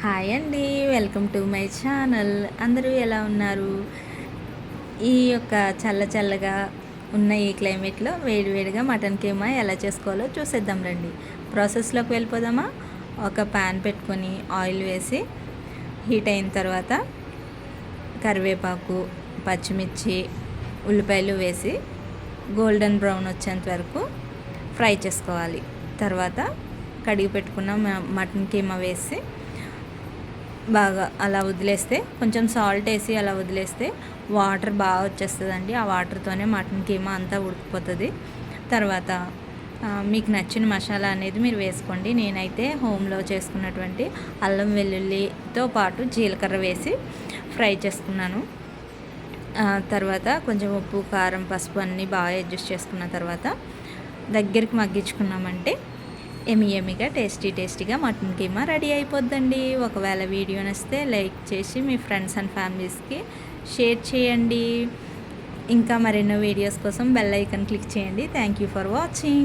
Hi అండి, welcome to my channel. అందరూ ఎలా ఉన్నారు? ఈ యొక్క చల్లగా ఉన్న ఈ క్లైమేట్లో వేడివేడిగా మటన్ కీమా ఎలా చేసుకోవాలో చూసేద్దాం రండి. ప్రాసెస్లోకి వెళ్ళిపోదామా? ఒక ప్యాన్ పెట్టుకొని ఆయిల్ వేసి హీట్ అయిన తర్వాత కరివేపాకు, పచ్చిమిర్చి, ఉల్లిపాయలు వేసి గోల్డెన్ బ్రౌన్ వచ్చేంత వరకు ఫ్రై చేసుకోవాలి. తర్వాత కడిగి పెట్టుకున్న మటన్ కీమా వేసి బాగా అలా వదిలేస్తే, కొంచెం సాల్ట్ వేసి అలా వదిలేస్తే వాటర్ బాగా వచ్చేస్తుందండి. ఆ వాటర్తోనే మటన్ కీమా అంతా ఉడికిపోతుంది. తర్వాత మీకు నచ్చిన మసాలా అనేది మీరు వేసుకోండి. నేనైతే హోమ్లో చేసుకున్నటువంటి అల్లం వెల్లుల్లితో పాటు జీలకర్ర వేసి ఫ్రై చేసుకున్నాను. తర్వాత కొంచెం ఉప్పు, కారం, పసుపు అన్నీ బాగా అడ్జస్ట్ చేసుకున్న తర్వాత దగ్గరికి మగ్గించుకున్నామంటే ఎమ్మిగా టేస్టీగా మటన్ కీమా రెడీ అయిపోద్దండి. ఒకవేళ వీడియో నచ్చితే లైక్ చేసి మీ ఫ్రెండ్స్ అండ్ ఫ్యామిలీస్కి షేర్ చేయండి. ఇంకా మరెన్నో వీడియోస్ కోసం బెల్ ఐకాన్ క్లిక్ చేయండి. Thank you for watching.